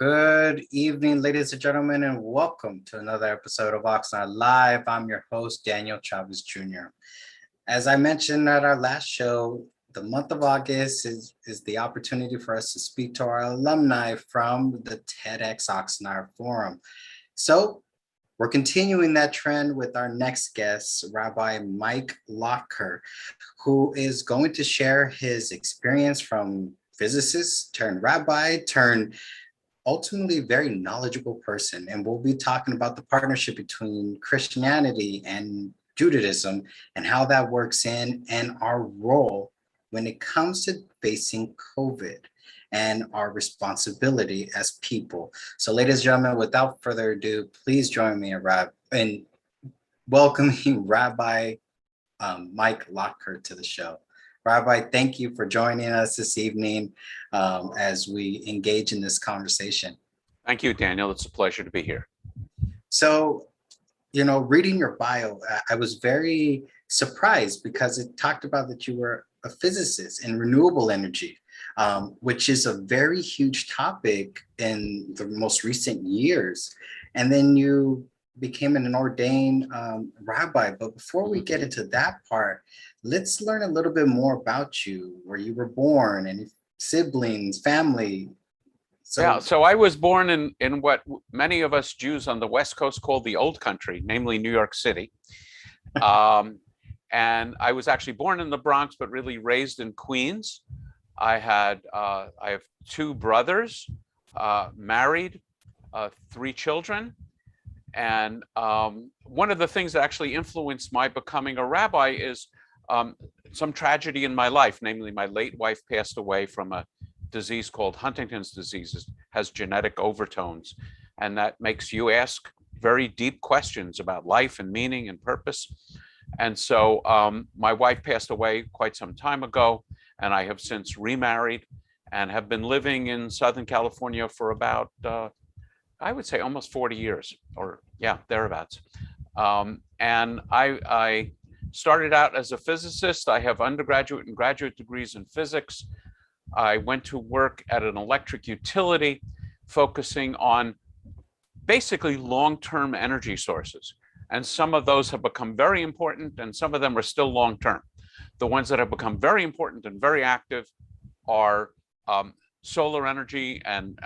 Good evening, ladies and gentlemen, and welcome to another episode of Oxnard Live. I'm your host, Daniel Chavez Jr. As I mentioned at our last show, the month of August is the opportunity for us to speak to our alumni from the TEDx Oxnard Forum. So we're continuing that trend with our next guest, Rabbi Mike Lotker, who is going to share his experience from physicist turned rabbi turned ultimately very knowledgeable person. And we'll be talking about the partnership between Christianity and Judaism and how that works in and our role when it comes to facing COVID and our responsibility as people. So ladies and gentlemen, without further ado, please join me in welcoming Rabbi Mike Lotker to the show. Rabbi, thank you for joining us this evening as we engage in this conversation. Thank you, Daniel. It's a pleasure to be here. So, reading your bio, I was very surprised because it talked about that you were a physicist in renewable energy, which is a very huge topic in the most recent years. And then you became an ordained rabbi. But before we get into that part, let's learn a little bit more about you, where you were born and siblings, family. So I was born in what many of us Jews on the West Coast call the old country, namely New York City. And I was actually born in the Bronx, but really raised in Queens. I have two brothers, married, 3 children. And one of the things that actually influenced my becoming a rabbi is some tragedy in my life. Namely, my late wife passed away from a disease called Huntington's disease. It has genetic overtones, and that makes you ask very deep questions about life and meaning and purpose. And so my wife passed away quite some time ago, and I have since remarried and have been living in Southern California for about I would say almost 40 years, or thereabouts. And I started out as a physicist. I have undergraduate and graduate degrees in physics. I went to work at an electric utility focusing on basically long-term energy sources. And some of those have become very important, and some of them are still long-term. The ones that have become very important and very active are solar energy and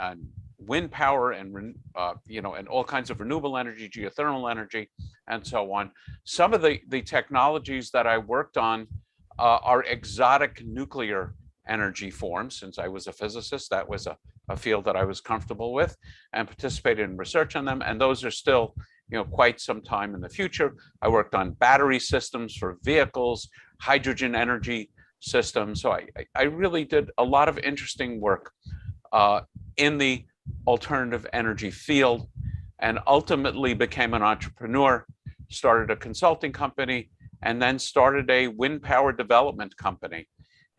wind power and and all kinds of renewable energy, geothermal energy, and so on. Some of the technologies that I worked on are exotic nuclear energy forms. Since I was a physicist, that was a field that I was comfortable with and participated in research on them. And those are still quite some time in the future. I worked on battery systems for vehicles, hydrogen energy systems. So I really did a lot of interesting work in the alternative energy field, and ultimately became an entrepreneur, started a consulting company, and then started a wind power development company.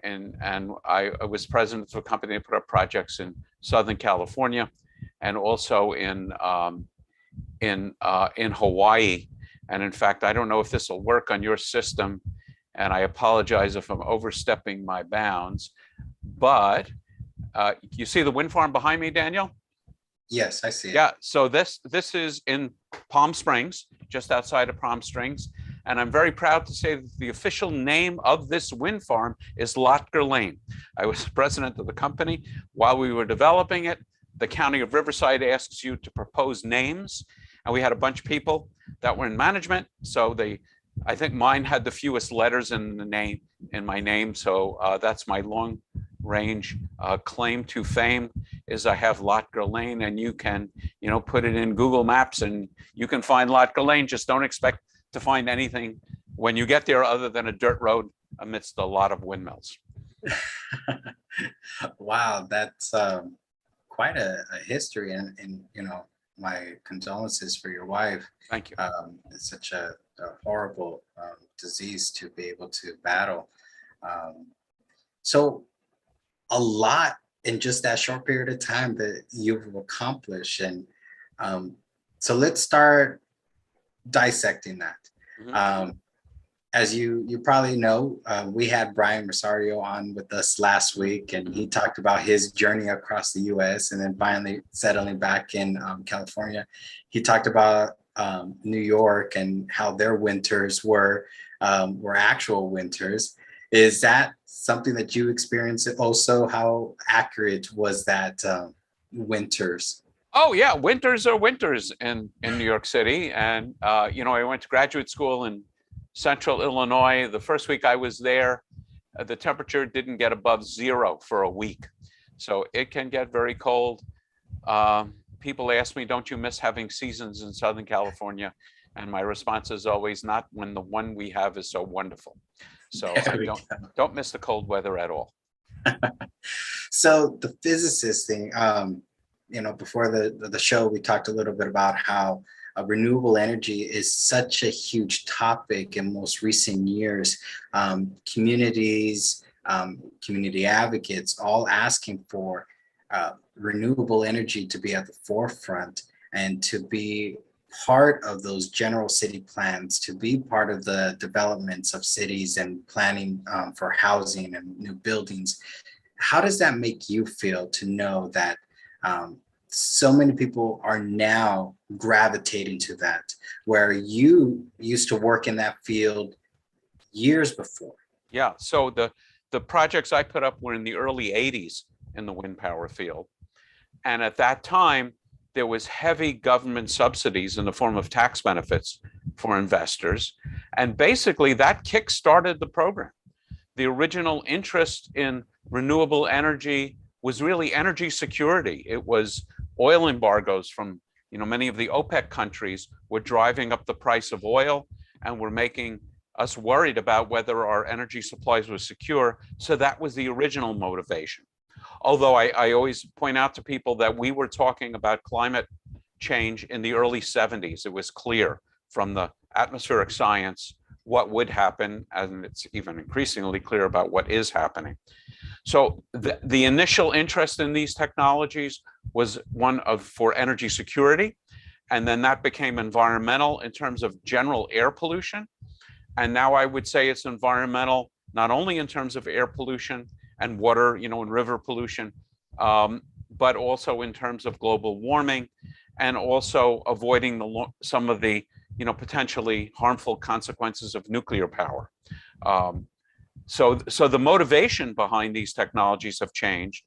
And I was president of a company that put up projects in Southern California and also in Hawaii. And in fact, I don't know if this will work on your system, and I apologize if I'm overstepping my bounds, but you see the wind farm behind me, Daniel? Yes, I see it. Yeah, so this is in Palm Springs, just outside of Palm Springs. And I'm very proud to say that the official name of this wind farm is Lotker Lane. I was president of the company. While we were developing it, the county of Riverside asks you to propose names. And we had a bunch of people that were in management. So I think mine had the fewest letters in my name. So that's my long range claim to fame, is I have Lotker Lane, and you can put it in Google Maps and you can find Lotker Lane. Just don't expect to find anything when you get there other than a dirt road amidst a lot of windmills. Wow, that's quite a history, and my condolences for your wife. Thank you. It's such a horrible disease to be able to battle. So a lot in just that short period of time that you've accomplished. And so let's start dissecting that. Mm-hmm. as you probably know, we had Brian Rosario on with us last week, and he talked about his journey across the U.S. and then finally settling back in California. He talked about New York and how their winters were actual winters. Is that something that you experienced also? How accurate was that winters? Oh yeah, winters are winters in New York City. And I went to graduate school in central Illinois. The first week I was there, the temperature didn't get above 0 for a week. So it can get very cold. People ask me, don't you miss having seasons in Southern California? And my response is always, not when the one we have is so wonderful. So I don't miss the cold weather at all. So the physicist thing, before the show, we talked a little bit about how renewable energy is such a huge topic in most recent years. Communities, community advocates, all asking for renewable energy to be at the forefront and to be part of those general city plans, to be part of the developments of cities and planning for housing and new buildings. How does that make you feel to know that so many people are now gravitating to that, where you used to work in that field years before? Yeah, so the projects I put up were in the early 80s in the wind power field. And at that time, there was heavy government subsidies in the form of tax benefits for investors. And basically that kick-started the program. The original interest in renewable energy was really energy security. It was oil embargoes from many of the OPEC countries were driving up the price of oil and were making us worried about whether our energy supplies were secure. So that was the original motivation. Although I always point out to people that we were talking about climate change in the early 70s. It was clear from the atmospheric science what would happen, and it's even increasingly clear about what is happening. So the initial interest in these technologies was one for energy security, and then that became environmental in terms of general air pollution. And now I would say it's environmental, not only in terms of air pollution and water, and river pollution, but also in terms of global warming, and also avoiding some of the, potentially harmful consequences of nuclear power. So the motivation behind these technologies have changed.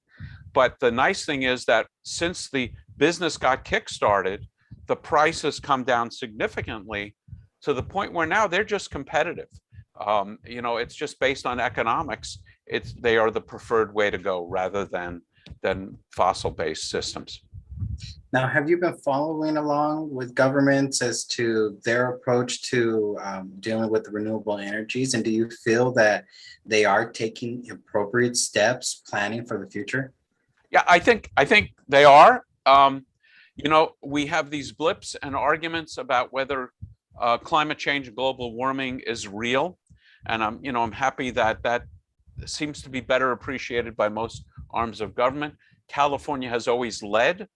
But the nice thing is that since the business got kickstarted, the price has come down significantly to the point where now they're just competitive. It's just based on economics. They are the preferred way to go rather than fossil-based systems. Now, have you been following along with governments as to their approach to dealing with the renewable energies? And do you feel that they are taking appropriate steps, planning for the future? Yeah, I think they are. We have these blips and arguments about whether climate change and global warming is real. And I'm happy that seems to be better appreciated by most arms of government. California has always led.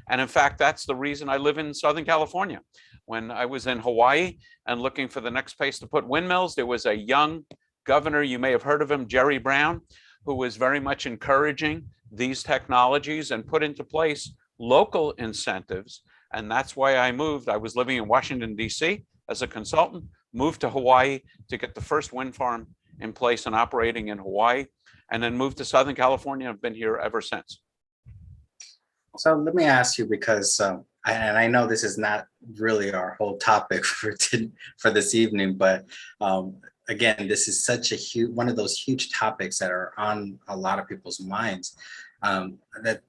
And in fact, that's the reason I live in Southern California. When I was in Hawaii and looking for the next place to put windmills, there was a young governor, you may have heard of him, Jerry Brown, who was very much encouraging these technologies and put into place local incentives. And that's why I moved. I was living in Washington, D.C. as a consultant, moved to Hawaii to get the first wind farm in place and operating in Hawaii, and then moved to Southern California and have been here ever since. So let me ask you, because, and I know this is not really our whole topic for this evening, but again, this is such a huge, one of those huge topics that are on a lot of people's minds, that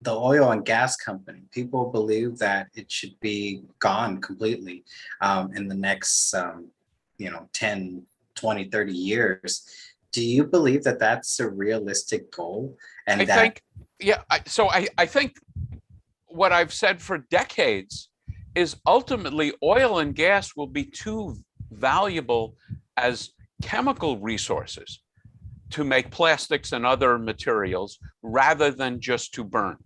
the oil and gas company, people believe that it should be gone completely in the next, 10, 20, 30 years. Do you believe that that's a realistic goal? And I think what I've said for decades is ultimately oil and gas will be too valuable as chemical resources to make plastics and other materials rather than just to burn.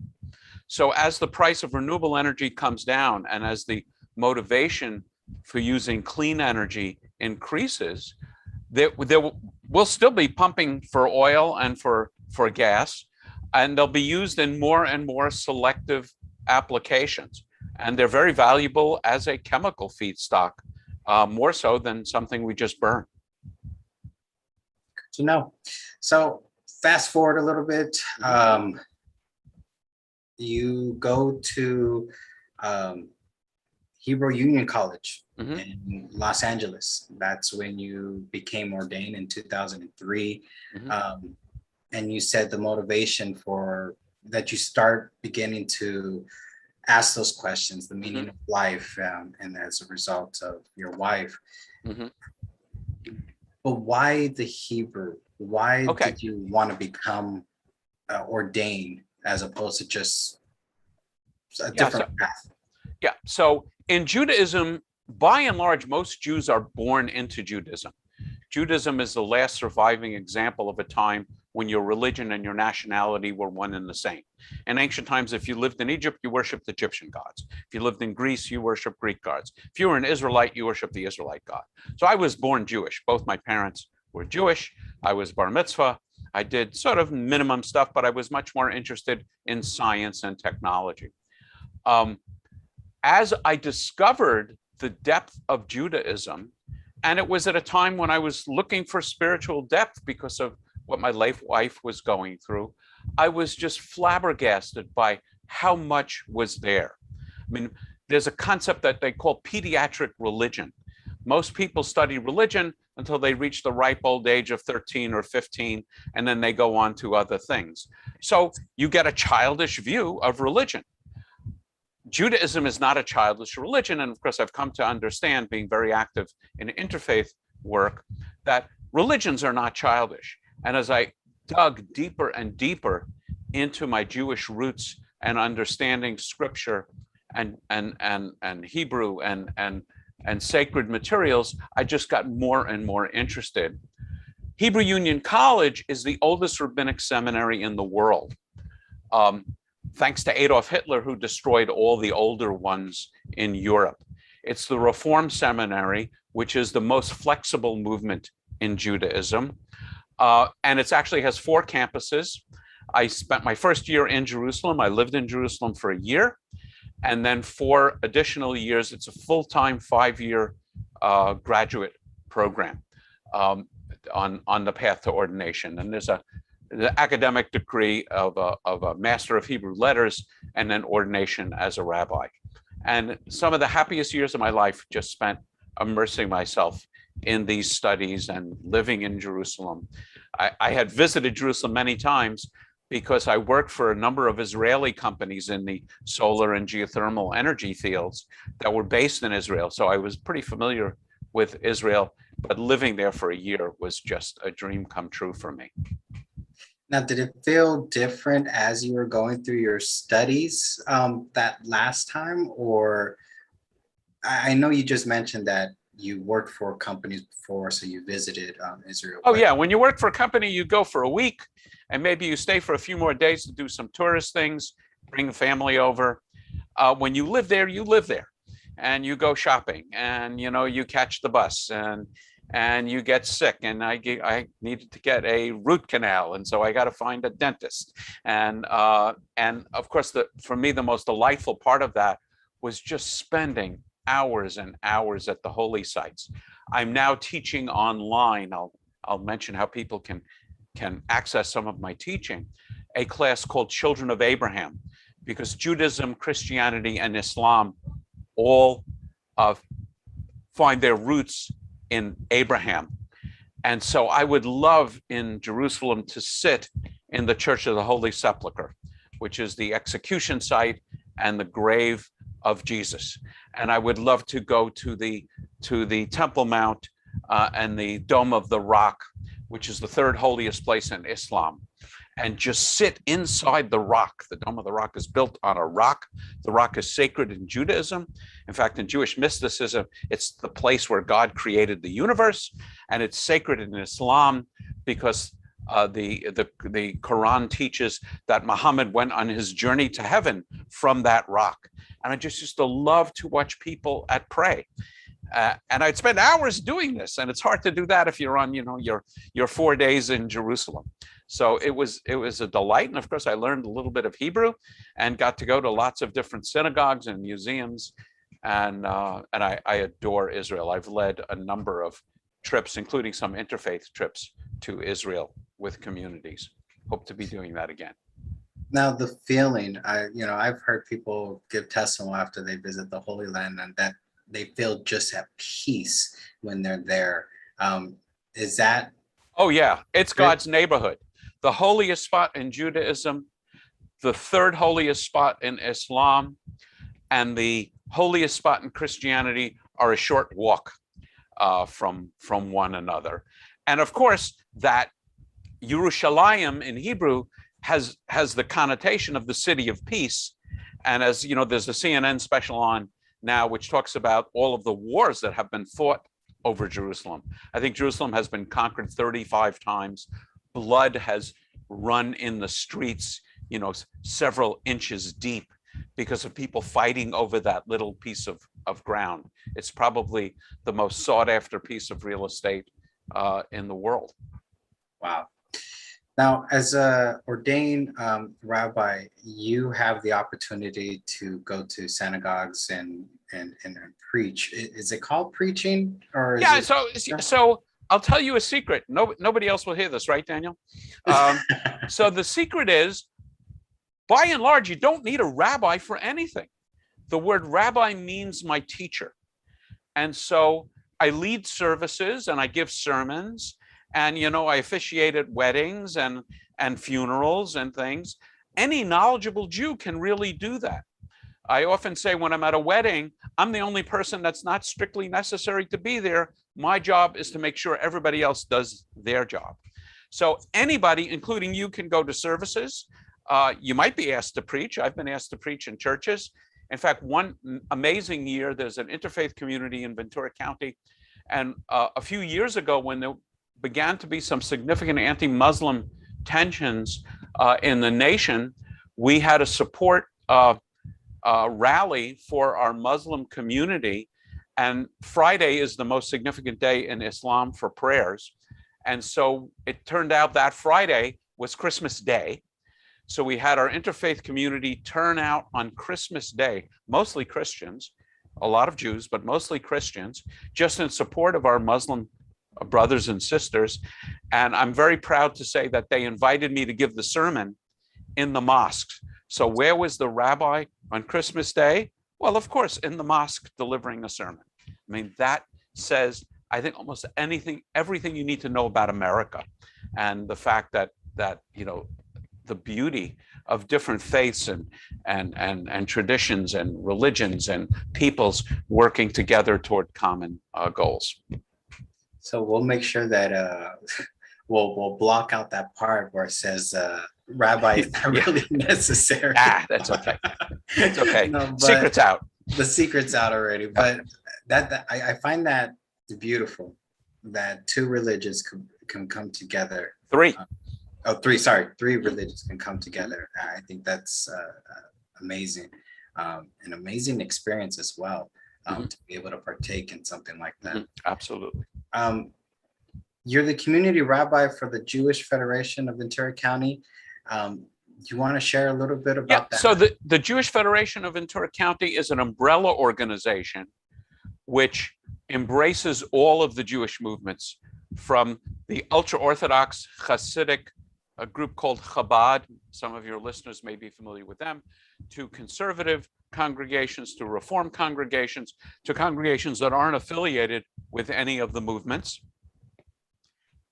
So as the price of renewable energy comes down and as the motivation for using clean energy increases, we'll still be pumping for oil and for gas, and they'll be used in more and more selective applications. And they're very valuable as a chemical feedstock, more so than something we just burn. Good to know. So fast forward a little bit. You go to Hebrew Union College in Los Angeles. That's when you became ordained in 2003. And you said the motivation for that you start beginning to ask those questions, the meaning of life, and as a result of your wife. But why the Hebrew? Why did you want to become ordained as opposed to just a different path? Yeah, so in Judaism, by and large, most Jews are born into Judaism. Judaism is the last surviving example of a time when your religion and your nationality were one and the same. In ancient times, if you lived in Egypt, you worshiped Egyptian gods. If you lived in Greece, you worshiped Greek gods. If you were an Israelite, you worshiped the Israelite God. So I was born Jewish. Both my parents were Jewish. I was bar mitzvah. I did sort of minimum stuff, but I was much more interested in science and technology. As I discovered the depth of Judaism, and it was at a time when I was looking for spiritual depth because of what my late wife was going through, I was just flabbergasted by how much was there. I mean, there's a concept that they call pediatric religion. Most people study religion until they reach the ripe old age of 13 or 15, and then they go on to other things. So you get a childish view of religion. Judaism is not a childish religion. And of course, I've come to understand, being very active in interfaith work, that religions are not childish. And as I dug deeper and deeper into my Jewish roots and understanding scripture and Hebrew and sacred materials, I just got more and more interested. Hebrew Union College is the oldest rabbinic seminary in the world. Thanks to Adolf Hitler, who destroyed all the older ones in Europe. It's the Reform Seminary, which is the most flexible movement in Judaism. And it actually has 4 campuses. I spent my first year in Jerusalem. I lived in Jerusalem for a year. And then 4 additional years, it's a full-time 5-year graduate program on the path to ordination. And there's the academic degree of a Master of Hebrew Letters, and then ordination as a rabbi. And some of the happiest years of my life just spent immersing myself in these studies and living in Jerusalem. I had visited Jerusalem many times because I worked for a number of Israeli companies in the solar and geothermal energy fields that were based in Israel. So I was pretty familiar with Israel, but living there for a year was just a dream come true for me. Now, did it feel different as you were going through your studies that last time? Or I know you just mentioned that you worked for companies before, so you visited Israel. Oh, yeah. When you work for a company, you go for a week, and maybe you stay for a few more days to do some tourist things, bring the family over. When you live there, and you go shopping, and you catch the bus, and you get sick, and I needed to get a root canal, and so I got to find a dentist. And of course, for me, the most delightful part of that was just spending hours and hours at the holy sites. I'm now teaching online. I'll mention how people can access some of my teaching, a class called Children of Abraham, because Judaism, Christianity, and Islam all find their roots in Abraham. And so I would love in Jerusalem to sit in the Church of the Holy Sepulchre, which is the execution site and the grave of Jesus. And I would love to go to the Temple Mount and the Dome of the Rock, which is the 3rd holiest place in Islam, and just sit inside the rock. The Dome of the Rock is built on a rock. The rock is sacred in Judaism. In fact, in Jewish mysticism, it's the place where God created the universe, and it's sacred in Islam because the Quran teaches that Muhammad went on his journey to heaven from that rock. And I just used to love to watch people pray. And I'd spend hours doing this, and it's hard to do that if you're on, your 4 days in Jerusalem. So it was a delight, and of course I learned a little bit of Hebrew, and got to go to lots of different synagogues and museums, and I adore Israel. I've led a number of trips, including some interfaith trips to Israel with communities. Hope to be doing that again. Now the feeling, I've heard people give testimony after they visit the Holy Land, and that they feel just at peace when they're there. Is that? Oh yeah, it's God's neighborhood. The holiest spot in Judaism, the third holiest spot in Islam, and the holiest spot in Christianity are a short walk from one another. And of course, that Yerushalayim in Hebrew has the connotation of the city of peace. And as you know, there's a CNN special on now which talks about all of the wars that have been fought over Jerusalem. I think Jerusalem has been conquered 35 times. Blood has run in the streets, several inches deep, because of people fighting over that little piece of ground. It's probably the most sought after piece of real estate in the world. Wow. Now, as a ordained rabbi, you have the opportunity to go to synagogues and preach. Is it called preaching, or is it... So I'll tell you a secret. Nobody else will hear this, right, Daniel? So the secret is, by and large, you don't need a rabbi for anything. The word rabbi means my teacher. And so I lead services and I give sermons, and I officiate at weddings and funerals and things. Any knowledgeable Jew can really do that. I often say when I'm at a wedding, I'm the only person that's not strictly necessary to be there. My job is to make sure everybody else does their job. So anybody, including you, can go to services. You might be asked to preach. I've been asked to preach in churches. In fact, one amazing year, there's an interfaith community in Ventura County. And a few years ago, when there began to be some significant anti-Muslim tensions in the nation, we had a support rally for our Muslim community. And Friday is the most significant day in Islam for prayers. And so it turned out that Friday was Christmas Day. So we had our interfaith community turn out on Christmas Day, mostly Christians, a lot of Jews, but mostly Christians, just in support of our Muslim brothers and sisters. And I'm very proud to say that they invited me to give the sermon in the mosques. So where was the rabbi on Christmas Day? Well, of course, in the mosque delivering a sermon. I mean, that says, I think, almost everything you need to know about America, and the fact that the beauty of different faiths and traditions and religions and peoples working together toward common goals. So we'll make sure that we'll block out that part where it says rabbi is not really necessary. That's okay. It's okay. No, Secret's out. The secret's out already. But I find that beautiful, that two religions can come together. Three. Three religions can come together. I think that's amazing, an amazing experience as well, to be able to partake in something like that. Absolutely. You're the community rabbi for the Jewish Federation of Ventura County. Do you want to share a little bit about that? So the Jewish Federation of Ventura County is an umbrella organization which embraces all of the Jewish movements, from the ultra-Orthodox Hasidic, a group called Chabad, some of your listeners may be familiar with them, to conservative congregations, to Reform congregations, to congregations that aren't affiliated with any of the movements.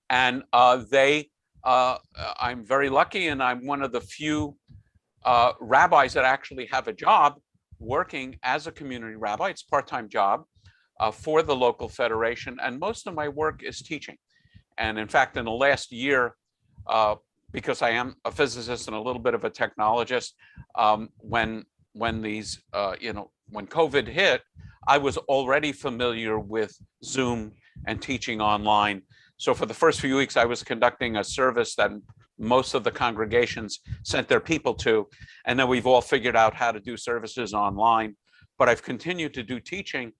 And I'm very lucky, and I'm one of the few rabbis that actually have a job working as a community rabbi. It's a part-time job for the local federation, and most of my work is teaching. And in fact, in the last year, because I am a physicist and a little bit of a technologist, when COVID hit, I was already familiar with Zoom and teaching online. So for the first few weeks, I was conducting a service that most of the congregations sent their people to, and then we've all figured out how to do services online. But I've continued to do teaching.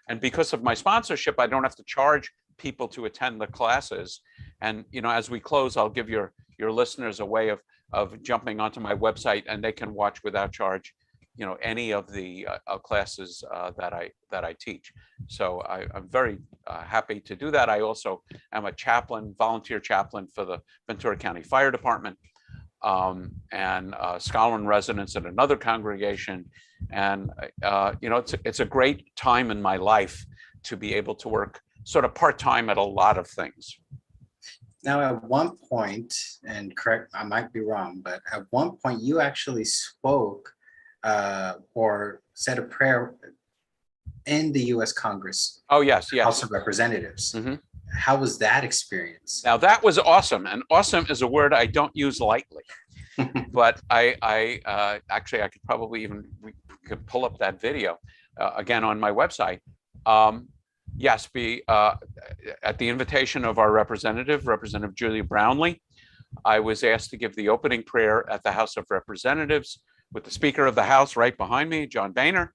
And because of my sponsorship, I don't have to charge people to attend the classes. And, as we close, I'll give your listeners a way of jumping onto my website, and they can watch without charge, any of the classes that I teach. So I'm very happy to do that. I also am a chaplain, volunteer chaplain for the Ventura County Fire Department, and a scholar in residence at another congregation. And it's a great time in my life to be able to work sort of part-time at a lot of things. Now, at one point, and correct, I might be wrong, but at one point you actually spoke or said a prayer in the U.S. Congress. Oh, yes. House of Representatives. Mm-hmm. How was that experience? Now, that was awesome. And awesome is a word I don't use lightly. But I actually, I could probably we could pull up that video again on my website. Yes, at the invitation of our Representative Julia Brownlee, I was asked to give the opening prayer at the House of Representatives with the Speaker of the House right behind me, John Boehner,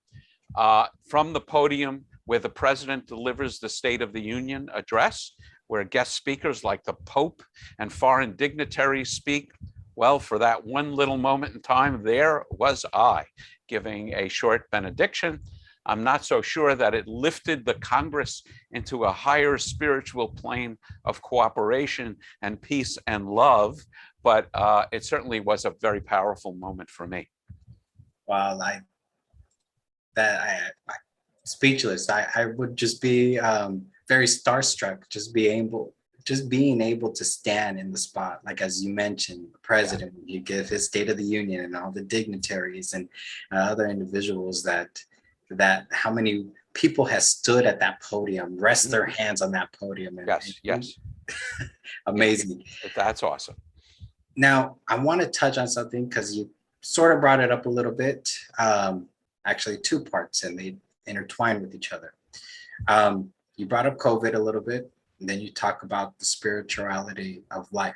from the podium where the President delivers the State of the Union address, where guest speakers like the Pope and foreign dignitaries speak. Well, for that one little moment in time, there was I giving a short benediction. I'm not so sure that it lifted the Congress into a higher spiritual plane of cooperation and peace and love, but it certainly was a very powerful moment for me. Wow, I'm speechless. I would just be very starstruck, just being able to stand in the spot, like as you mentioned, the president, you give his State of the Union and all the dignitaries and other individuals that how many people has stood at that podium, rest their hands on that podium. And, yes. Amazing. That's awesome. Now, I want to touch on something because you sort of brought it up a little bit. Actually, two parts, and they intertwine with each other. You brought up COVID a little bit, and then you talk about the spirituality of life.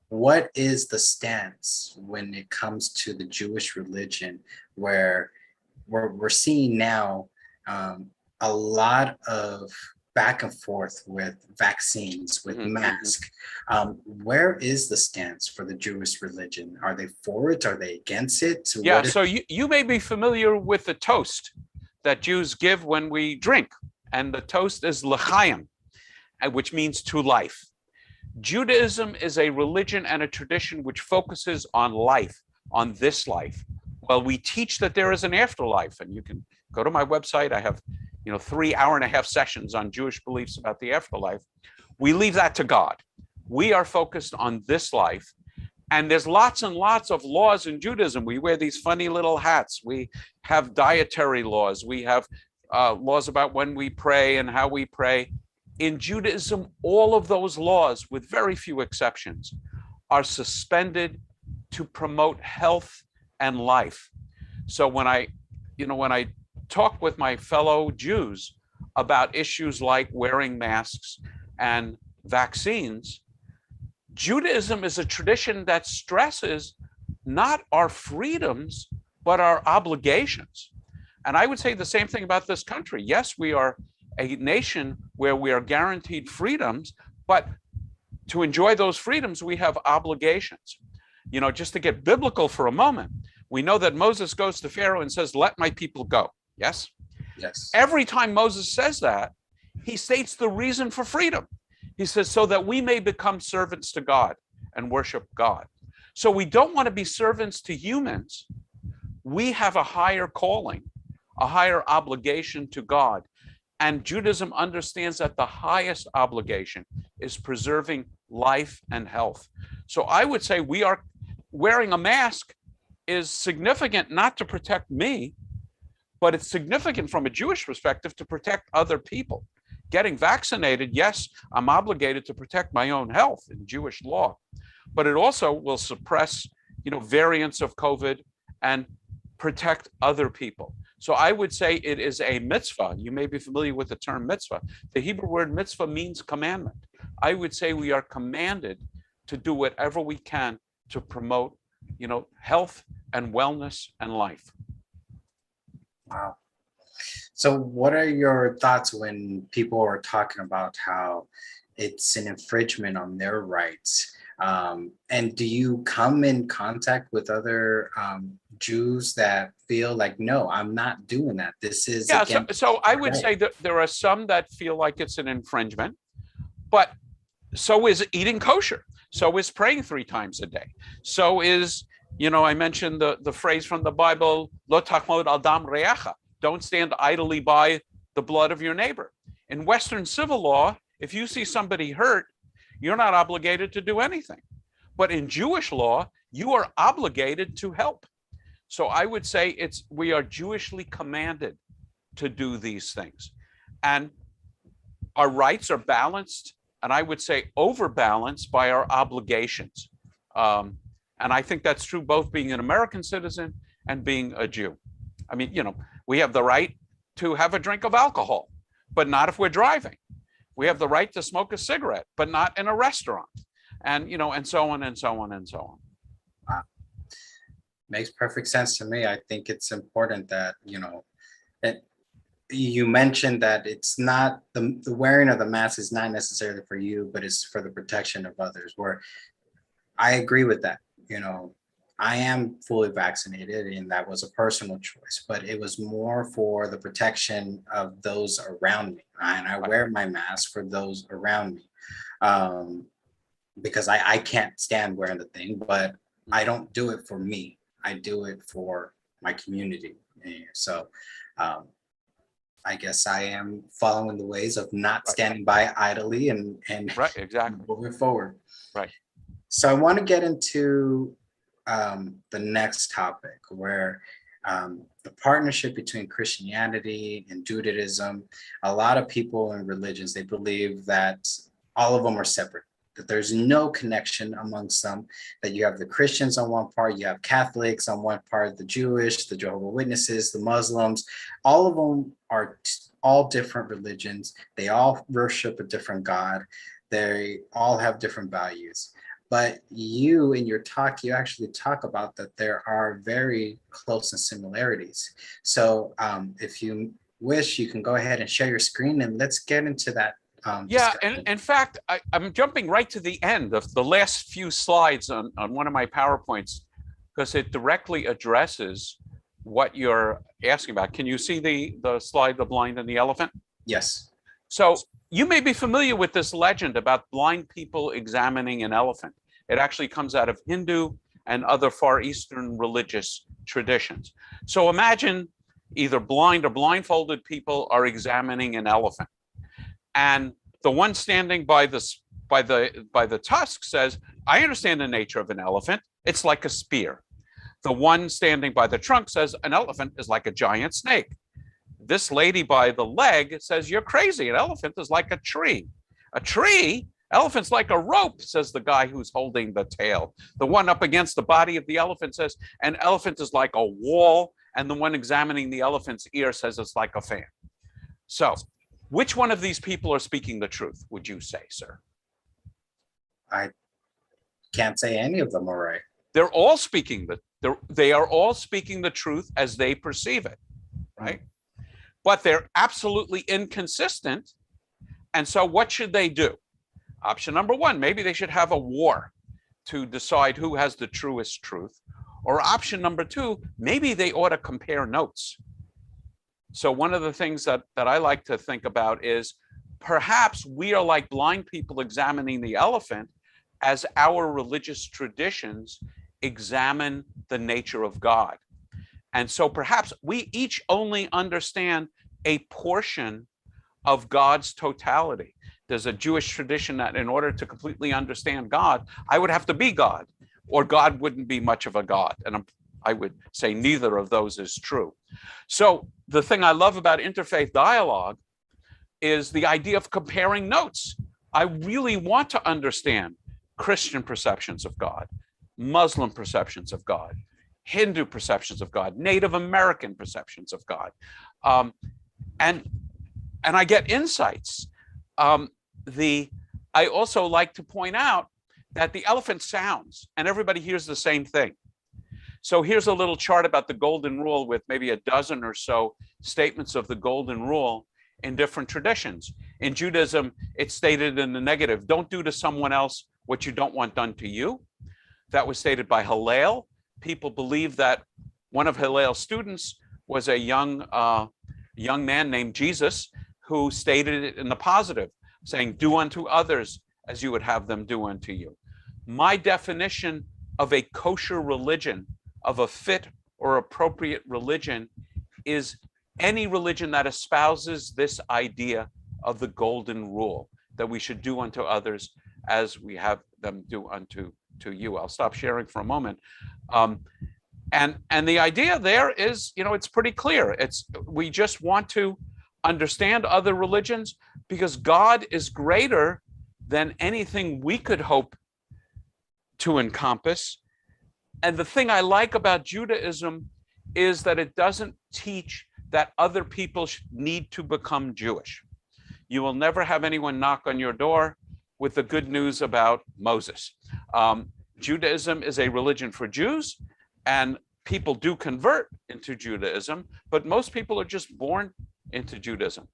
What is the stance when it comes to the Jewish religion, where we're seeing now a lot of back and forth with vaccines, with masks? Where is the stance for the Jewish religion? Are they for it? Are they against it? Yeah, so you may be familiar with the toast that Jews give when we drink, and the toast is l'chaim, which means to life. Judaism is a religion and a tradition which focuses on life, on this life. Well, we teach that there is an afterlife, and you can go to my website. I have 3 hour-and-a-half sessions on Jewish beliefs about the afterlife. We leave that to God. We are focused on this life. And there's lots and lots of laws in Judaism. We wear these funny little hats. We have dietary laws. We have laws about when we pray and how we pray. In Judaism, all of those laws, with very few exceptions, are suspended to promote health and life. So when I talk with my fellow Jews about issues like wearing masks and vaccines, Judaism is a tradition that stresses not our freedoms, but our obligations. And I would say the same thing about this country. Yes, we are a nation where we are guaranteed freedoms, but to enjoy those freedoms, we have obligations. Just to get biblical for a moment, we know that Moses goes to Pharaoh and says, "Let my people go." Yes? Yes. Every time Moses says that, he states the reason for freedom. He says, so that we may become servants to God and worship God. So we don't want to be servants to humans. We have a higher calling, a higher obligation to God. And Judaism understands that the highest obligation is preserving life and health. So I would say we are wearing a mask is significant not to protect me, but it's significant from a Jewish perspective to protect other people. Getting vaccinated, yes, I'm obligated to protect my own health in Jewish law, but it also will suppress, variants of COVID and protect other people. So I would say it is a mitzvah. You may be familiar with the term mitzvah. The Hebrew word mitzvah means commandment. I would say we are commanded to do whatever we can to promote, health and wellness and life. Wow. So what are your thoughts when people are talking about how it's an infringement on their rights? And do you come in contact with other Jews that feel like, no, I'm not doing that. This is Yeah, so, against so I would right. say that there are some that feel like it's an infringement, but so is eating kosher. So is praying 3 times a day. So is, I mentioned the phrase from the Bible, lo tachmod al dam reacha, don't stand idly by the blood of your neighbor. In Western civil law, if you see somebody hurt, you're not obligated to do anything. But in Jewish law, you are obligated to help. So I would say we are Jewishly commanded to do these things. And our rights are balanced, and I would say overbalanced by our obligations. And I think that's true both being an American citizen and being a Jew. I mean, we have the right to have a drink of alcohol, but not if we're driving. We have the right to smoke a cigarette, but not in a restaurant. And, and so on and so on and so on. Wow. Makes perfect sense to me. I think it's important that, that you mentioned that it's not the wearing of the mask is not necessarily for you, but it's for the protection of others, where I agree with that. I am fully vaccinated and that was a personal choice, but it was more for the protection of those around me. And I wear my mask for those around me because I can't stand wearing the thing, but I don't do it for me. I do it for my community. So I guess I am following the ways of not standing by idly and right, exactly, moving forward. Right. So I want to get into the next topic, where the partnership between Christianity and Judaism. A lot of people in religions, they believe that all of them are separate, that there's no connection amongst them, that you have the Christians on one part, you have Catholics on one part, the Jewish, the Jehovah's Witnesses, the Muslims, all of them are all different religions. They all worship a different God. They all have different values. But you, in your talk, you actually talk about that there are very close similarities. So if you wish, you can go ahead and share your screen and let's get into that. Yeah, and in fact, I'm jumping right to the end of the last few slides on one of my PowerPoints, because it directly addresses what you're asking about. Can you see the slide, The Blind and the Elephant? Yes. So you may be familiar with this legend about blind people examining an elephant. It actually comes out of Hindu and other Far Eastern religious traditions. So imagine either blind or blindfolded people are examining an elephant. And the one standing by the tusk says, I understand the nature of an elephant. It's like a spear. The one standing by the trunk says, an elephant is like a giant snake. This lady by the leg says, you're crazy. An elephant is like a tree. A tree? Elephant's like a rope, says the guy who's holding the tail. The one up against the body of the elephant says, an elephant is like a wall. And the one examining the elephant's ear says it's like a fan. So which one of these people are speaking the truth, would you say, sir? I can't say any of them are right. They're all speaking they are all speaking the truth as they perceive it, right? But they're absolutely inconsistent. And so what should they do? Option number one, maybe they should have a war to decide who has the truest truth. Or option number two, maybe they ought to compare notes. So one of the things that I like to think about is perhaps we are like blind people examining the elephant as our religious traditions examine the nature of God. And so perhaps we each only understand a portion of God's totality. There's a Jewish tradition that in order to completely understand God, I would have to be God, or God wouldn't be much of a God. And I would say neither of those is true. So the thing I love about interfaith dialogue is the idea of comparing notes. I really want to understand Christian perceptions of God, Muslim perceptions of God, Hindu perceptions of God, Native American perceptions of God. And I get insights. I also like to point out that the elephant sounds and everybody hears the same thing. So here's a little chart about the golden rule with maybe a dozen or so statements of the golden rule in different traditions. In Judaism, it's stated in the negative: don't do to someone else what you don't want done to you. That was stated by Hillel. People believe that one of Hillel's students was a young man named Jesus, who stated it in the positive, saying, do unto others as you would have them do unto you. My definition of a kosher religion, of a fit or appropriate religion, is any religion that espouses this idea of the golden rule, that we should do unto others as we have them do unto you. I'll stop sharing for a moment. And the idea there is, it's pretty clear. We just want to understand other religions because God is greater than anything we could hope to encompass. And the thing I like about Judaism is that it doesn't teach that other people need to become Jewish. You will never have anyone knock on your door with the good news about Moses. Judaism is a religion for Jews, and people do convert into Judaism, but most people are just born into Judaism.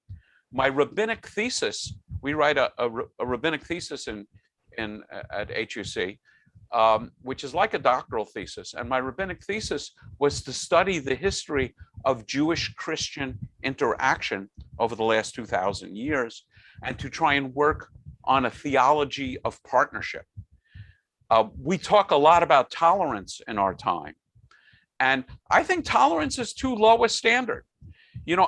My rabbinic thesis, we write a rabbinic thesis at HUC, which is like a doctoral thesis. And my rabbinic thesis was to study the history of Jewish-Christian interaction over the last 2,000 years and to try and work on a theology of partnership. We talk a lot about tolerance in our time. And I think tolerance is too low a standard.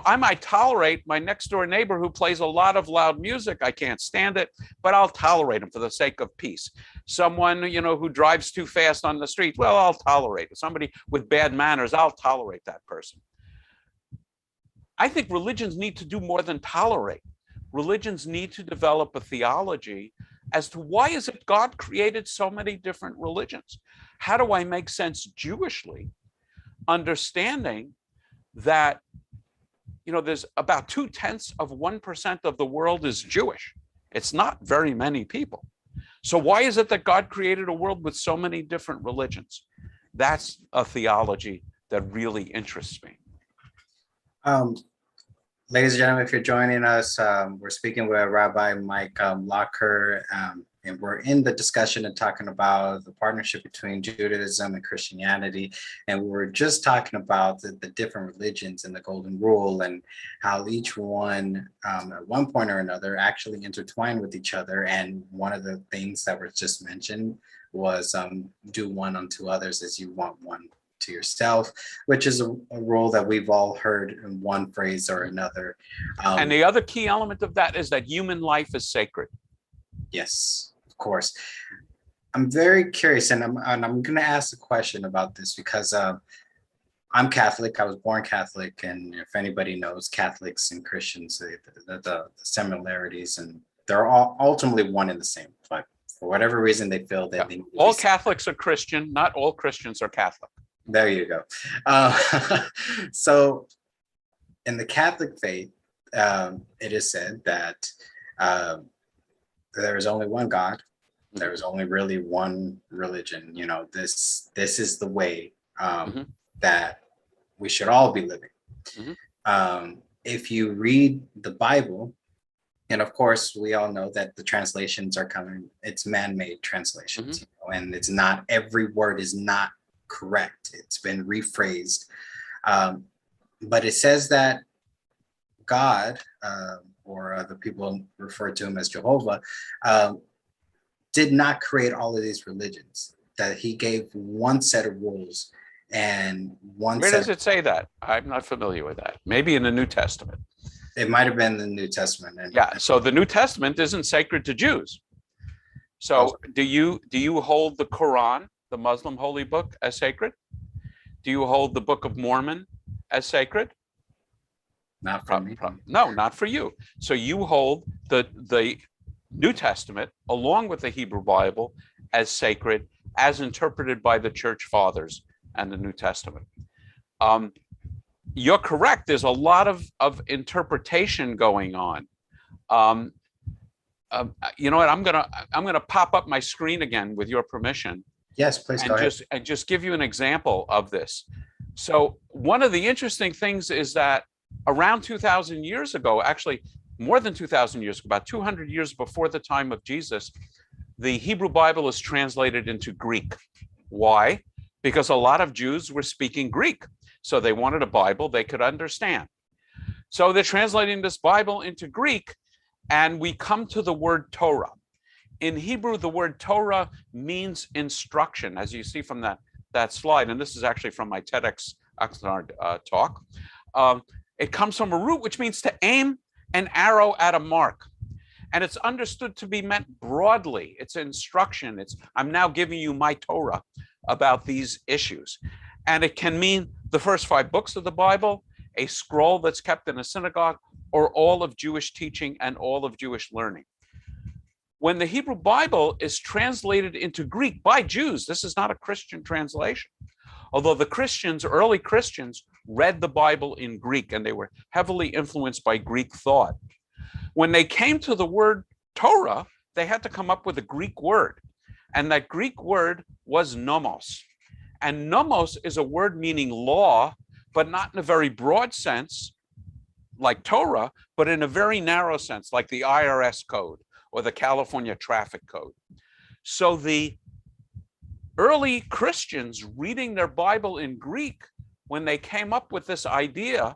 I might tolerate my next door neighbor who plays a lot of loud music. I can't stand it, but I'll tolerate him for the sake of peace. Someone, who drives too fast on the street, well, I'll tolerate it. Somebody with bad manners, I'll tolerate that person. I think religions need to do more than tolerate. Religions need to develop a theology as to why is it God created so many different religions? How do I make sense Jewishly, understanding that there's about 0.2% of the world is Jewish. It's not very many people. So why is it that God created a world with so many different religions? That's a theology that really interests me. Ladies and gentlemen, if you're joining us, we're speaking with Rabbi Mike Lotker, and we're in the discussion and talking about the partnership between Judaism and Christianity. And we were just talking about the different religions and the Golden Rule and how each one, at one point or another, actually intertwine with each other. And one of the things that was just mentioned was do one unto others as you want one to yourself, which is a rule that we've all heard in one phrase or another. And the other key element of that is that human life is sacred. Yes, of course. I'm very curious, and I'm going to ask a question about this because I'm Catholic. I was born Catholic, and if anybody knows Catholics and Christians, the similarities, and they're all ultimately one and the same. But for whatever reason, they feel that all Catholics are Christian. Not all Christians are Catholic. There you go. So in the Catholic faith, it is said that there is only one God. There is only really one religion. This is the way that we should all be living. If you read the Bible, and of course, we all know that the translations are coming, it's man-made translations, and it's not, every word is not correct. It's been rephrased. But it says that God, or the people refer to him as Jehovah, did not create all of these religions, that he gave one set of rules and one Where does it say that? I'm not familiar with that. Maybe in the New Testament. It might have been the New Testament. Yeah, so the New Testament isn't sacred to Jews. So do you hold the Quran, the Muslim holy book, as sacred? Do you hold the Book of Mormon as sacred? Not for me. No, not for you. So you hold the New Testament along with the Hebrew Bible as sacred, as interpreted by the Church Fathers and the New Testament. You're correct. There's a lot of interpretation going on. You know what? I'm gonna pop up my screen again with your permission, Yes, please go ahead. Just give you an example of this. So one of the interesting things is that around 2,000 years ago, actually more than 2,000 years ago, about 200 years before the time of Jesus, the Hebrew Bible is translated into Greek. Why? Because a lot of Jews were speaking Greek. So they wanted a Bible they could understand. So they're translating this Bible into Greek, and we come to the word Torah. In Hebrew, the word Torah means instruction, as you see from that slide. And this is actually from my TEDx Oxnard talk. It comes from a root which means to aim an arrow at a mark. And it's understood to be meant broadly. It's instruction. I'm now giving you my Torah about these issues. And it can mean the first 5 books of the Bible, a scroll that's kept in a synagogue, or all of Jewish teaching and all of Jewish learning. When the Hebrew Bible is translated into Greek by Jews, this is not a Christian translation. Although the Christians, early Christians, read the Bible in Greek, and they were heavily influenced by Greek thought. When they came to the word Torah, they had to come up with a Greek word. And that Greek word was nomos. And nomos is a word meaning law, but not in a very broad sense, like Torah, but in a very narrow sense, like the IRS code or the California traffic code. So the early Christians reading their Bible in Greek, when they came up with this idea,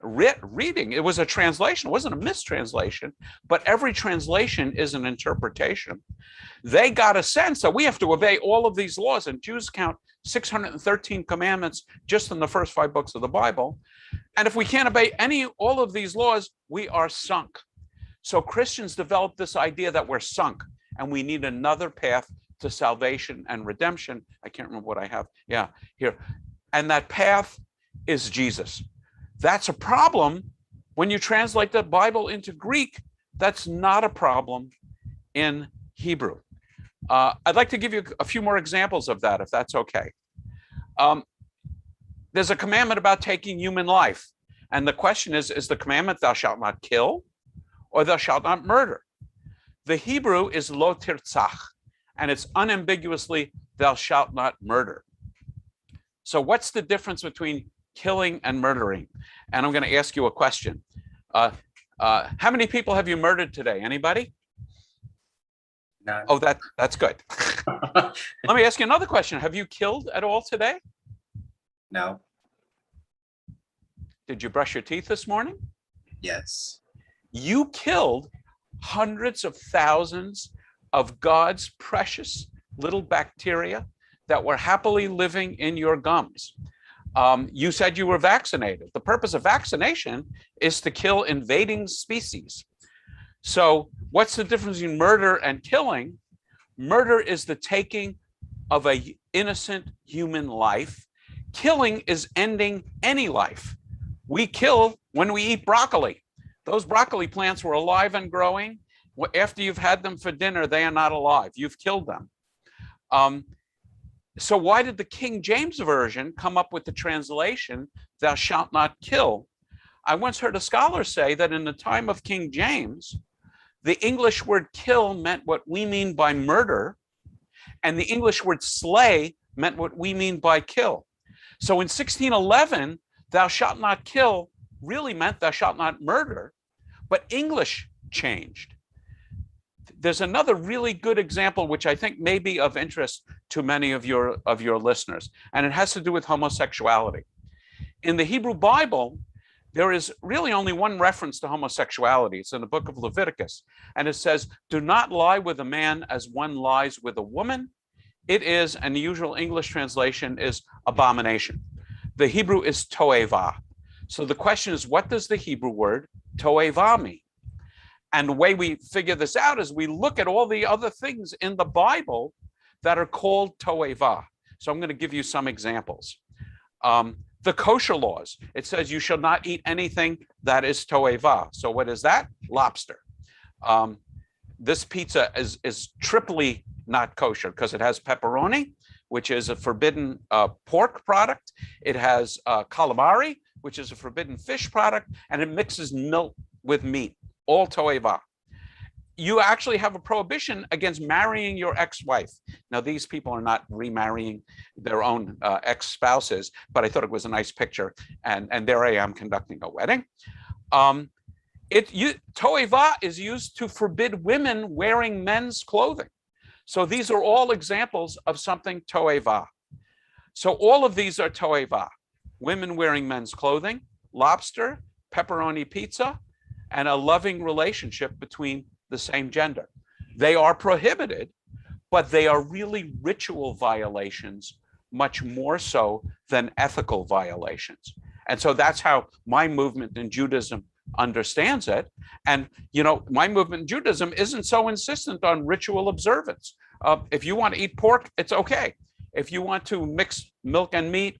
reading, it was a translation, it wasn't a mistranslation, but every translation is an interpretation. They got a sense that we have to obey all of these laws, and Jews count 613 commandments just in the first 5 books of the Bible. And if we can't obey all of these laws, we are sunk. So Christians developed this idea that we're sunk and we need another path to salvation and redemption. I can't remember what I have. Yeah, here. And that path is Jesus. That's a problem when you translate the Bible into Greek. That's not a problem in Hebrew. I'd like to give you a few more examples of that, if that's okay. There's a commandment about taking human life. And the question is the commandment, thou shalt not kill, or thou shalt not murder? The Hebrew is lo tirtzach, and it's unambiguously, thou shalt not murder. So what's the difference between killing and murdering? And I'm going to ask you a question. How many people have you murdered today? Anybody? No. Oh, that's good. Let me ask you another question. Have you killed at all today? No. Did you brush your teeth this morning? Yes. You killed hundreds of thousands of God's precious little bacteria that were happily living in your gums. You said you were vaccinated. The purpose of vaccination is to kill invading species. So what's the difference between murder and killing? Murder is the taking of an innocent human life. Killing is ending any life. We kill when we eat broccoli. Those broccoli plants were alive and growing. After you've had them for dinner, they are not alive. You've killed them. So why did the King James Version come up with the translation, thou shalt not kill? I once heard a scholar say that in the time of King James, the English word kill meant what we mean by murder, and the English word slay meant what we mean by kill. So in 1611, thou shalt not kill really meant thou shalt not murder, but English changed. There's another really good example, which I think may be of interest to many of your listeners, and it has to do with homosexuality. In the Hebrew Bible, there is really only one reference to homosexuality. It's in the book of Leviticus, and it says, do not lie with a man as one lies with a woman. It is, and the usual English translation is abomination. The Hebrew is toevah. So the question is, what does the Hebrew word toevah mean? And the way we figure this out is we look at all the other things in the Bible that are called toevah. So I'm going to give you some examples. The kosher laws, it says you shall not eat anything that is toevah. So what is that? Lobster. This pizza is triply not kosher because it has pepperoni, which is a forbidden pork product. It has calamari, which is a forbidden fish product, and it mixes milk with meat, all toevah. you actually have a prohibition against marrying your ex-wife. Now, these people are not remarrying their own ex-spouses, but I thought it was a nice picture, and there I am conducting a wedding. Toevah is used to forbid women wearing men's clothing. So these are all examples of something toevah. So all of these are toevah: women wearing men's clothing, lobster, pepperoni pizza, and a loving relationship between the same gender. They are prohibited, but they are really ritual violations, much more so than ethical violations. And so that's how my movement in Judaism understands it. And, you know, my movement in Judaism isn't so insistent on ritual observance. If you want to eat pork, it's okay. If you want to mix milk and meat,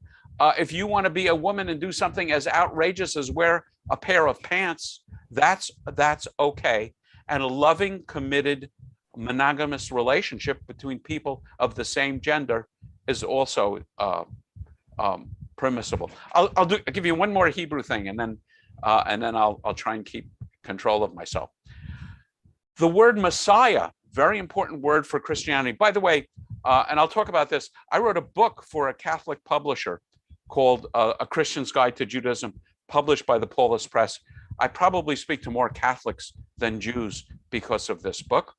if you want to be a woman and do something as outrageous as wear a pair of pants, that's okay. And a loving, committed, monogamous relationship between people of the same gender is also permissible. I'll give you one more Hebrew thing, and then I'll try and keep control of myself. The word Messiah, very important word for Christianity. By the way, and I'll talk about this, I wrote a book for a Catholic publisher called A Christian's Guide to Judaism, published by the Paulist Press. I probably speak to more Catholics than Jews because of this book.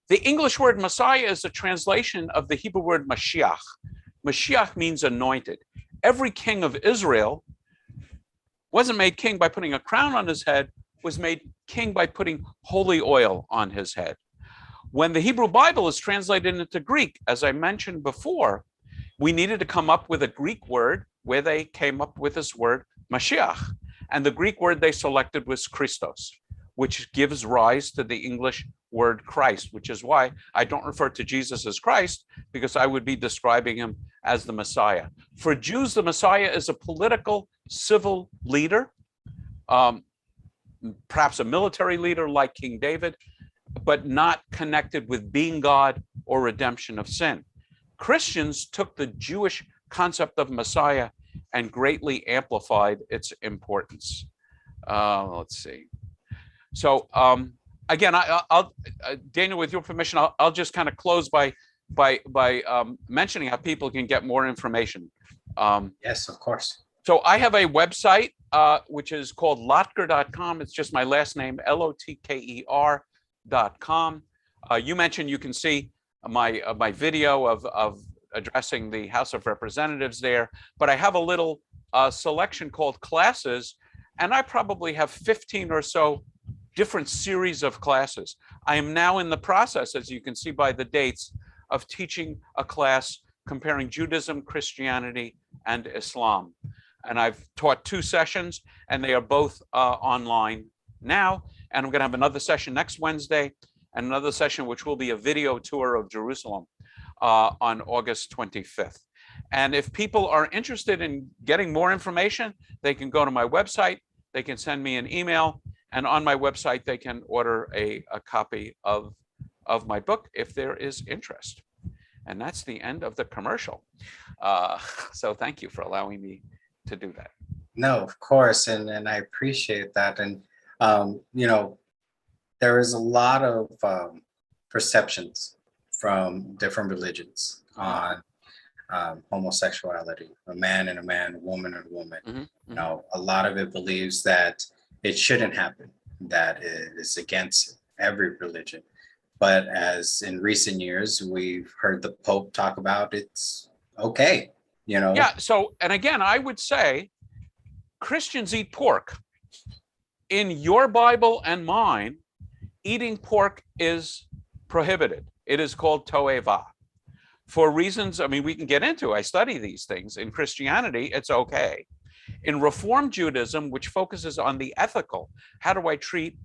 The English word Messiah is a translation of the Hebrew word Mashiach. Mashiach means anointed. Every king of Israel wasn't made king by putting a crown on his head, was made king by putting holy oil on his head. When the Hebrew Bible is translated into Greek, as I mentioned before, we needed to come up with a Greek word where they came up with this word Mashiach. And the Greek word they selected was Christos, which gives rise to the English word Christ, which is why I don't refer to Jesus as Christ, because I would be describing him as the Messiah. For Jews, the Messiah is a political, civil leader, perhaps a military leader like King David, but not connected with being God or redemption of sin. Christians took the Jewish concept of Messiah and greatly amplified its importance. Let's see. So again, I'll Daniel, with your permission, I'll just kind of close by mentioning how people can get more information. Yes, of course. So I have a website which is called Lotker.com. It's just my last name, Lotker.com. You mentioned you can see my video of addressing the House of Representatives there, but I have a little selection called classes, and I probably have 15 or so different series of classes. I am now in the process, as you can see by the dates, of teaching a class comparing Judaism, Christianity, and Islam. And I've taught 2 sessions, and they are both online now. And I'm going to have another session next Wednesday, and another session which will be a video tour of Jerusalem on August 25th. And if people are interested in getting more information, they can go to my website, they can send me an email, and on my website, they can order a copy of my book if there is interest. And that's the end of the commercial. So thank you for allowing me to do that. No, of course, and I appreciate that. And you know, there is a lot of perceptions from different religions on homosexuality, a man and a man, a woman and a woman. Mm-hmm. You know, a lot of it believes that it shouldn't happen, that it is against every religion. But as in recent years, we've heard the Pope talk about it's okay, you know? Yeah, so, and again, I would say Christians eat pork. In your Bible and mine, eating pork is prohibited. It is called toevah. For reasons, I mean, we can get into, I study these things. In Christianity, it's okay. In Reform Judaism, which focuses on the ethical, how do I treat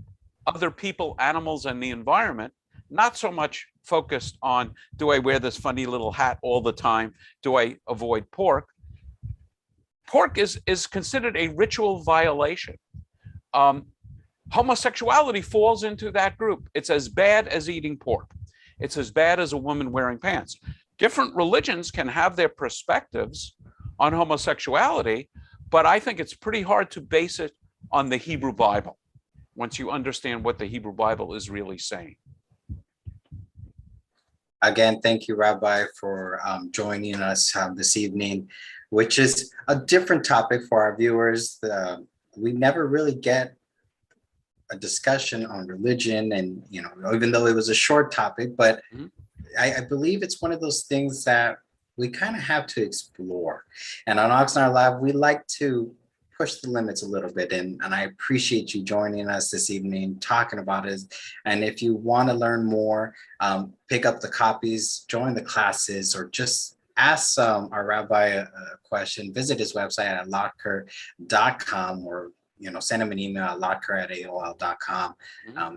other people, animals, and the environment, not so much focused on, do I wear this funny little hat all the time? Do I avoid pork? Pork is considered a ritual violation. Homosexuality falls into that group. It's as bad as eating pork. It's as bad as a woman wearing pants. Different religions can have their perspectives on homosexuality, but I think it's pretty hard to base it on the Hebrew Bible. once you understand what the Hebrew Bible is really saying. Again, thank you, Rabbi, for joining us this evening, which is a different topic for our viewers. We never really get a discussion on religion, and even though it was a short topic, but I believe it's one of those things that we kind of have to explore. And on Oxnard Live, we like to push the limits a little bit, and I appreciate you joining us this evening talking about it. And if you want to learn more, pick up the copies, join the classes, or just ask our rabbi a question, visit his website at lotker.com, or send him an email at lotker@aol.com.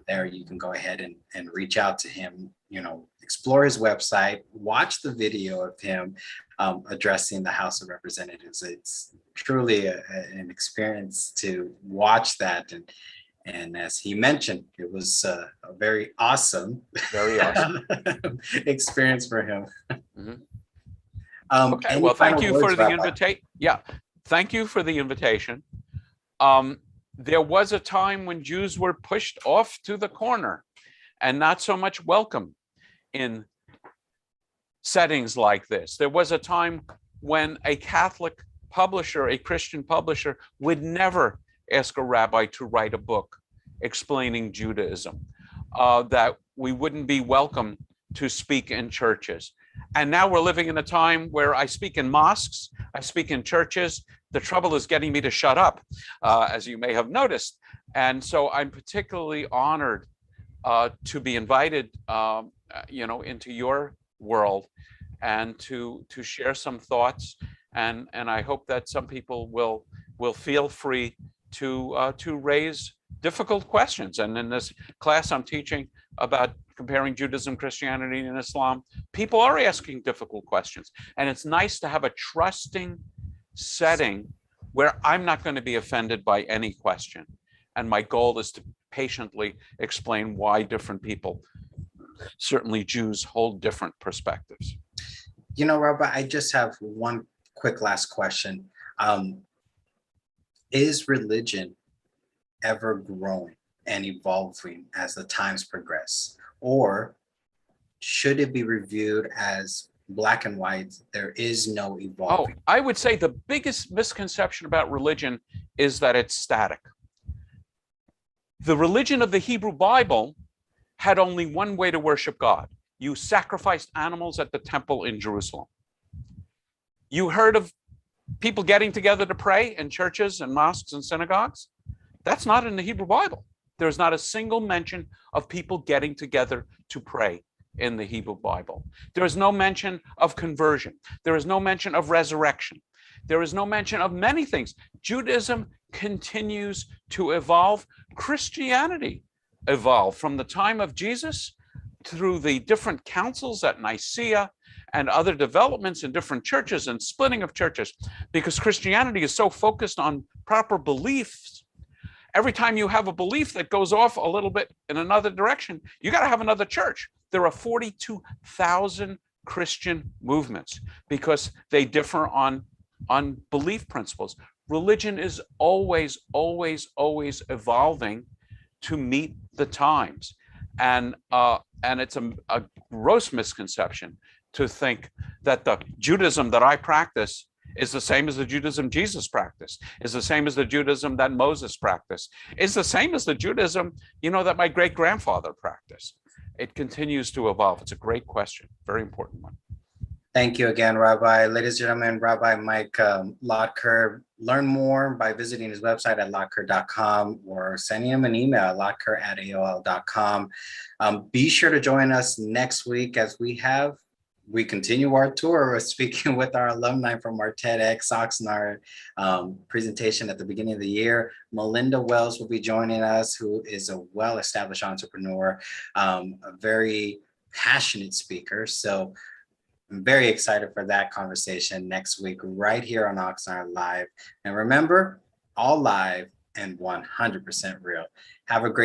There you can go ahead and reach out to him, explore his website, watch the video of him addressing the House of Representatives. It's truly an experience to watch that. And as he mentioned, it was a very awesome experience for him. Okay, well, thank you for the invitation. Yeah, thank you for the invitation. There was a time when Jews were pushed off to the corner and not so much welcome in settings like this. There was a time when a Catholic publisher, a Christian publisher, would never ask a rabbi to write a book explaining Judaism, that we wouldn't be welcome to speak in churches. And now we're living in a time where I speak in mosques, I speak in churches. The trouble is getting me to shut up, as you may have noticed. And so I'm particularly honored to be invited, into your world and to share some thoughts. And I hope that some people will feel free to raise difficult questions. And in this class, I'm teaching about comparing Judaism, Christianity, and Islam. People are asking difficult questions. And it's nice to have a trusting setting where I'm not going to be offended by any question. And my goal is to patiently explain why different people, certainly Jews, hold different perspectives. Rabbi, I just have one quick last question. Is religion ever growing and evolving as the times progress? Or should it be reviewed as black and white? There is no evolving. I would say the biggest misconception about religion is that it's static. The religion of the Hebrew Bible had only one way to worship God. You sacrificed animals at the temple in Jerusalem. You heard of people getting together to pray in churches and mosques and synagogues? That's not in the Hebrew Bible. There's not a single mention of people getting together to pray in the Hebrew Bible. There is no mention of conversion. There is no mention of resurrection. There is no mention of many things. Judaism continues to evolve. Christianity evolved from the time of Jesus through the different councils at Nicaea and other developments in different churches and splitting of churches, because Christianity is so focused on proper beliefs. Every time you have a belief that goes off a little bit in another direction, you got to have another church. There are 42,000 Christian movements because they differ on belief principles. Religion is always, always, always evolving to meet the times. And it's a gross misconception to think that the Judaism that I practice is the same as the Judaism Jesus practiced, is the same as the Judaism that Moses practiced, is the same as the Judaism, that my great-grandfather practiced. It continues to evolve. It's a great question, very important one. Thank you again, Rabbi. Ladies and gentlemen, Rabbi Mike Lotker. Learn more by visiting his website at lotker.com or sending him an email at lotker@aol.com. Be sure to join us next week as we continue our tour. We're speaking with our alumni from our TEDx Oxnard presentation at the beginning of the year. Melinda Wells will be joining us, who is a well-established entrepreneur, a very passionate speaker. So I'm very excited for that conversation next week, right here on Oxnard Live. And remember, all live and 100% real. Have a great